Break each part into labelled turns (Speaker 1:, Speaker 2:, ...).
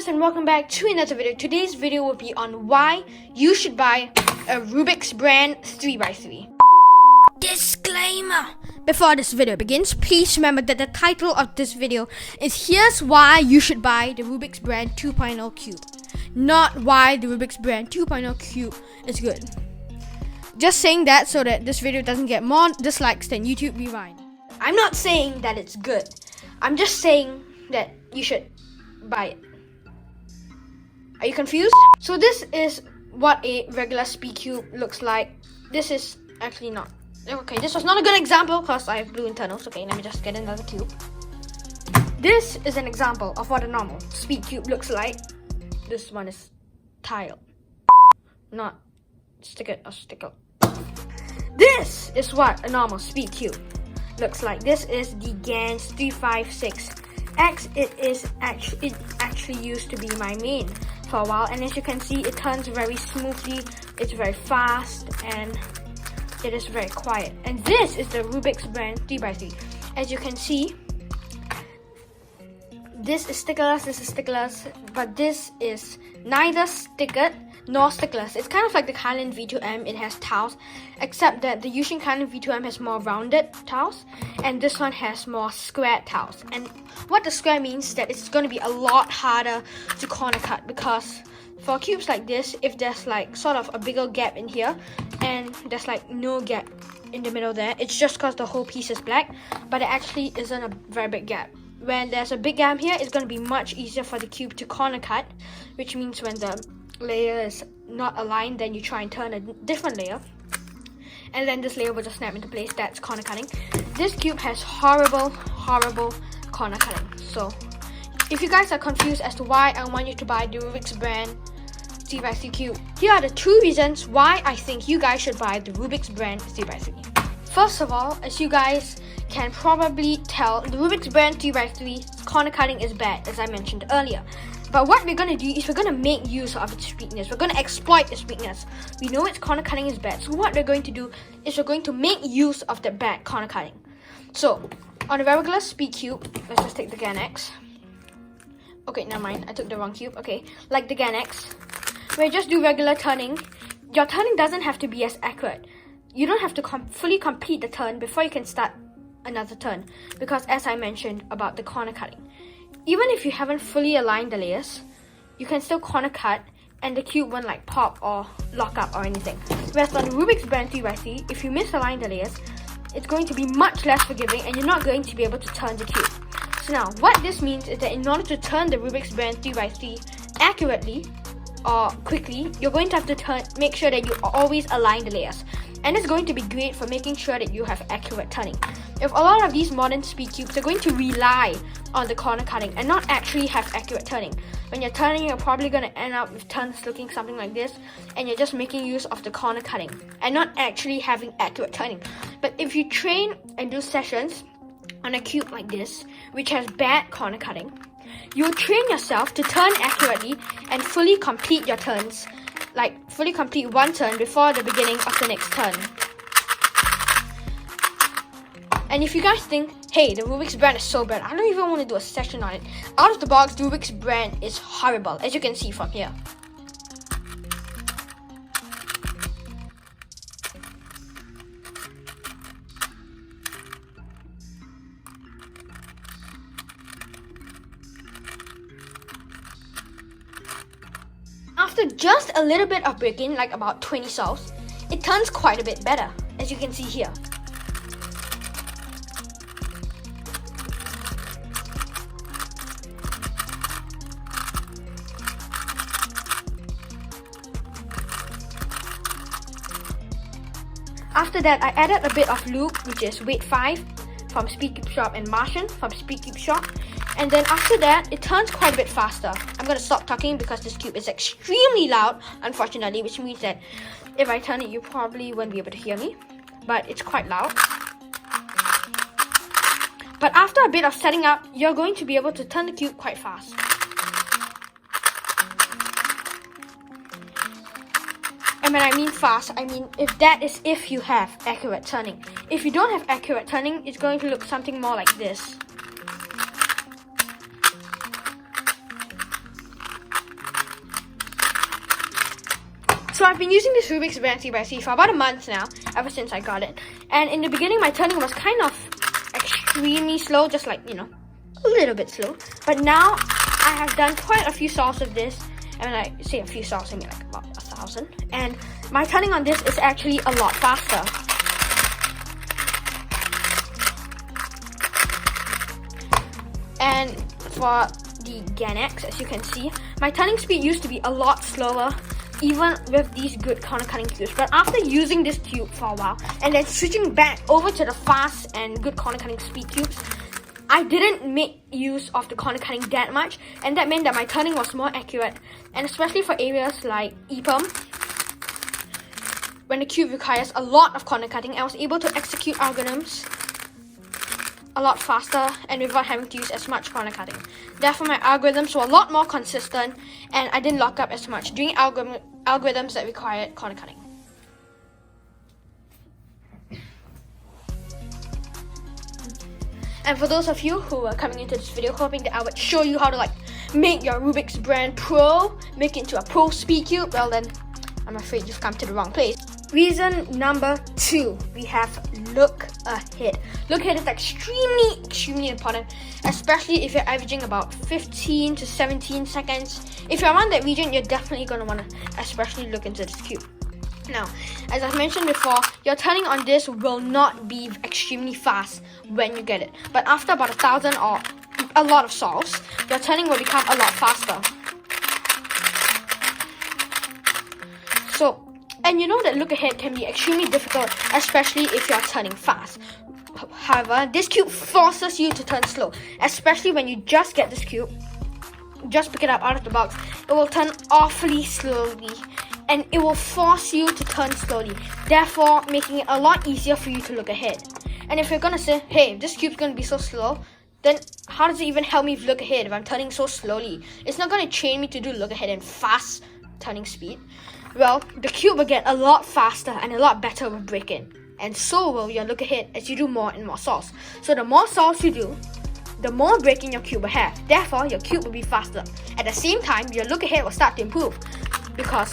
Speaker 1: Cuberzz and welcome back to another video. Today's video will be on why you should buy a Rubik's brand 3x3. Disclaimer! Before this video begins, please remember that the title of this video is Here's Why You Should Buy the Rubik's brand 2.0 Cube. Not why the Rubik's brand 2.0 Cube is good. Just saying that so that this video doesn't get more dislikes than YouTube Rewind. I'm not saying that it's good. I'm just saying that you should buy it. Are you confused? So this is what a regular speed cube looks like. This is actually not. Okay, this was not a good example because I have blue internals. Okay, let me just get another cube. This is an example of what a normal speed cube looks like. This one is tiled, not sticker or sticker. This is what a normal speed cube looks like. This is the GANS 356X. It actually used to be my main for a while, and as you can see, it turns very smoothly, it's very fast, and it is very quiet. And this is the Rubik's brand 3x3. As you can see, this is stickerless, but this is neither stickered nor stickerless. It's kind of like the Kylan V2M. It has tiles, except that the Yushin Kylan V2M has more rounded tiles, and this one has more square tiles. And what the square means is that it's going to be a lot harder to corner cut, because for cubes like this, if there's like sort of a bigger gap in here and there's like no gap in the middle there, it's just because the whole piece is black, but it actually isn't a very big gap. When there's a big gap here, it's going to be much easier for the cube to corner cut, which means when the layer is not aligned, then you try and turn a different layer, and then this layer will just snap into place. That's corner cutting. This cube has horrible corner cutting. So if you guys are confused as to why I want you to buy the Rubik's brand 3x3 cube, here are the two reasons why I think you guys should buy the Rubik's brand 3x3. First of all, as you guys can probably tell, the Rubik's brand 3x3 corner cutting is bad, as I mentioned earlier. But what we're going to do is we're going to make use of its weakness. We're going to exploit its weakness. We know its corner cutting is bad, so what we're going to do is we're going to make use of the bad corner cutting. So on a regular speed cube, let's just take the GAN X. Okay, never mind, I took the wrong cube. Okay, like the GAN X, where you just do regular turning. Your turning doesn't have to be as accurate. You don't have to fully complete the turn before you can start another turn, because as I mentioned about the corner cutting, even if you haven't fully aligned the layers, you can still corner cut and the cube won't like pop or lock up or anything. Whereas on the Rubik's brand 3x3, if you misalign the layers, it's going to be much less forgiving and you're not going to be able to turn the cube. So now, what this means is that in order to turn the Rubik's brand 3x3 accurately or quickly, you're going to have to make sure that you always align the layers. And it's going to be great for making sure that you have accurate turning. If a lot of these modern speed cubes are going to rely on the corner cutting and not actually have accurate turning, when you're turning, you're probably going to end up with turns looking something like this, and you're just making use of the corner cutting and not actually having accurate turning. But if you train and do sessions on a cube like this, which has bad corner cutting, you'll train yourself to turn accurately and fully complete your turns. Like fully complete one turn before the beginning of the next turn. And if you guys think, hey, the Rubik's brand is so bad, I don't even want to do a session on it. Out of the box, the Rubik's brand is horrible, as you can see from here. After just a little bit of break-in, like about 20 solves, it turns quite a bit better, as you can see here. After that, I added a bit of loop, which is weight 5 from Speed Cube Shop and Martian from Speed Cube Shop. And then after that, it turns quite a bit faster. I'm going to stop talking because this cube is extremely loud, unfortunately, which means that if I turn it, you probably won't be able to hear me. But it's quite loud. But after a bit of setting up, you're going to be able to turn the cube quite fast. And when I mean fast, I mean if you have accurate turning. If you don't have accurate turning, it's going to look something more like this. So I've been using this Rubik's brand TPS for about a month now, ever since I got it. And in the beginning, my turning was kind of extremely slow, just like, you know, a little bit slow. But now I have done quite a few solves of this. And when I say a few solves, I mean like about 1,000. And my turning on this is actually a lot faster. And for the Ganex, as you can see, my turning speed used to be a lot slower, even with these good corner cutting cubes. But after using this cube for a while, and then switching back over to the fast and good corner cutting speed cubes, I didn't make use of the corner cutting that much, and that meant that my turning was more accurate. And especially for areas like EPUM, when the cube requires a lot of corner cutting, I was able to execute algorithms a lot faster and without having to use as much corner cutting. Therefore, my algorithms were a lot more consistent, and I didn't lock up as much doing algorithms that required corner cutting. And for those of you who are coming into this video hoping that I would show you how to make your Rubik's brand Pro, make it into a Pro speed cube, well then, I'm afraid you've come to the wrong place. Reason number 2, we have look ahead. Look ahead is extremely important, especially if you're averaging about 15 to 17 seconds. If you're around that region, you're definitely going to want to especially look into this cube. Now, as I've mentioned before, your turning on this will not be extremely fast when you get it. But after about 1,000 or a lot of solves, your turning will become a lot faster. So, and you know that look ahead can be extremely difficult, especially if you're turning fast. However, this cube forces you to turn slow, especially when you just get this cube, just pick it up out of the box. It will turn awfully slowly, and it will force you to turn slowly, therefore making it a lot easier for you to look ahead. And if you're gonna say, hey, this cube's gonna be so slow, then how does it even help me look ahead if I'm turning so slowly? It's not gonna train me to do look ahead and fast turning speed. Well, the cube will get a lot faster and a lot better with break-in. And so will your look ahead as you do more and more solves. So the more solves you do, the more break-in your cube will have. Therefore, your cube will be faster. At the same time, your look ahead will start to improve, because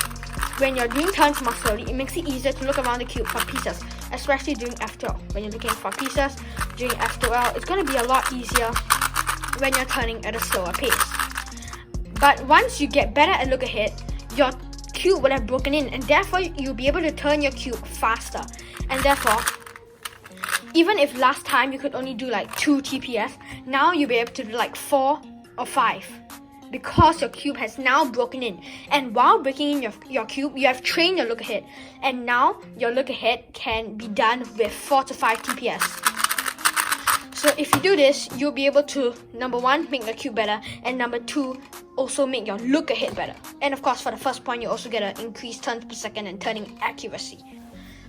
Speaker 1: when you're doing turns more slowly, it makes it easier to look around the cube for pieces, especially during F12. When you're looking for pieces during F12, it's going to be a lot easier when you're turning at a slower pace. But once you get better at look ahead, your cube will have broken in, and therefore you'll be able to turn your cube faster. And therefore, even if last time you could only do 2 TPS, now you'll be able to do 4 or 5. Because your cube has now broken in. And while breaking in your cube, you have trained your look ahead. And now your look ahead can be done with 4 to 5 TPS. So if you do this, you'll be able to, number 1, make your cube better, and number 2, also make your look ahead better. And of course, for the first point, you also get an increased turns per second and turning accuracy.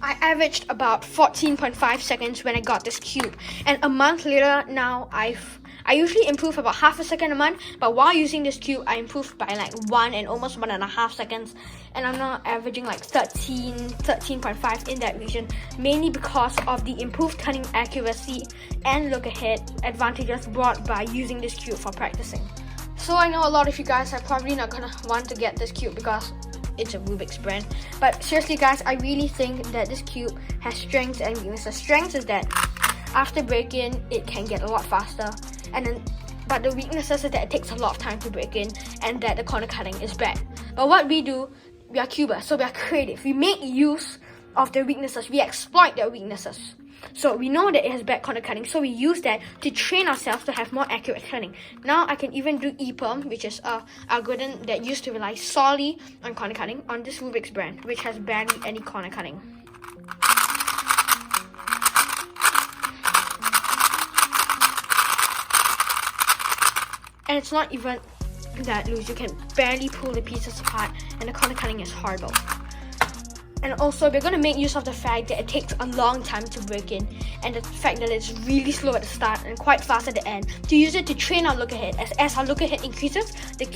Speaker 1: I averaged about 14.5 seconds when I got this cube, and a month later now I usually improve about half a second a month, but while using this cube I improved by 1 and almost 1.5 seconds, and I'm now averaging 13.5 in that region, mainly because of the improved turning accuracy and look ahead advantages brought by using this cube for practicing. So I know a lot of you guys are probably not gonna want to get this cube because it's a Rubik's brand, but seriously guys, I really think that this cube has strengths and weaknesses. Strengths is that after break-in, it can get a lot faster, but the weaknesses is that it takes a lot of time to break in, and that the corner cutting is bad. But what we do, we are cubers, so we are creative. We make use of their weaknesses. We exploit their weaknesses. So we know that it has bad corner cutting, so we use that to train ourselves to have more accurate turning. Now I can even do EPUM, which is an algorithm that used to rely solely on corner cutting, on this Rubik's brand, which has barely any corner cutting. And it's not even that loose. You can barely pull the pieces apart, and the corner cutting is horrible. And also, we're going to make use of the fact that it takes a long time to break in, and the fact that it's really slow at the start and quite fast at the end, to use it to train our look ahead. As our look ahead increases, the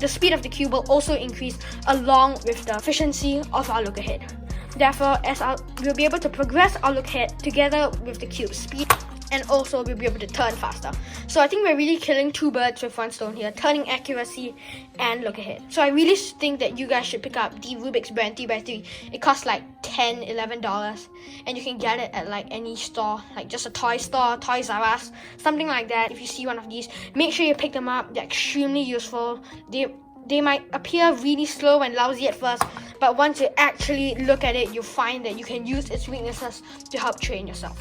Speaker 1: speed of the cube will also increase along with the efficiency of our look ahead. Therefore, we'll be able to progress our look ahead together with the cube's speed and also we'll be able to turn faster. So I think we're really killing two birds with one stone here, turning accuracy and look ahead. So I really think that you guys should pick up the Rubik's brand 3x3. It costs like $10, $11, and you can get it at like any store, like just a toy store, Toys R Us, something like that. If you see one of these, make sure you pick them up. They're extremely useful. They might appear really slow and lousy at first, but once you actually look at it, you'll find that you can use its weaknesses to help train yourself.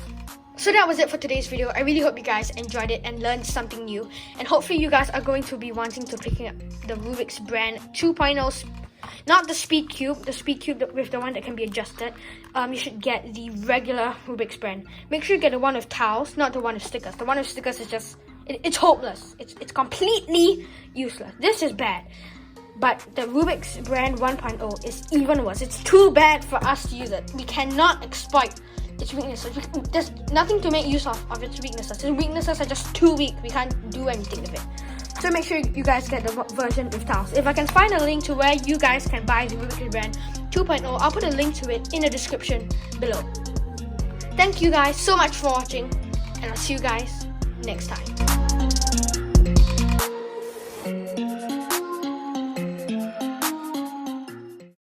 Speaker 1: So that was it for today's video. I really hope you guys enjoyed it and learned something new. And hopefully you guys are going to be wanting to pick up the Rubik's brand 2.0, not the Speed Cube, with the one that can be adjusted. You should get the regular Rubik's brand. Make sure you get the one with tiles, not the one with stickers. The one with stickers is just, it's hopeless. It's completely useless. This is bad. But the Rubik's brand 1.0 is even worse. It's too bad for us to use it. We cannot exploit its weaknesses. There's nothing to make use of its weaknesses. Its weaknesses are just too weak. We can't do anything with it. So make sure you guys get the version with tiles. If I can find a link to where you guys can buy the Rubik's brand 2.0, I'll put a link to it in the description below. Thank you guys so much for watching, and I'll see you guys next time.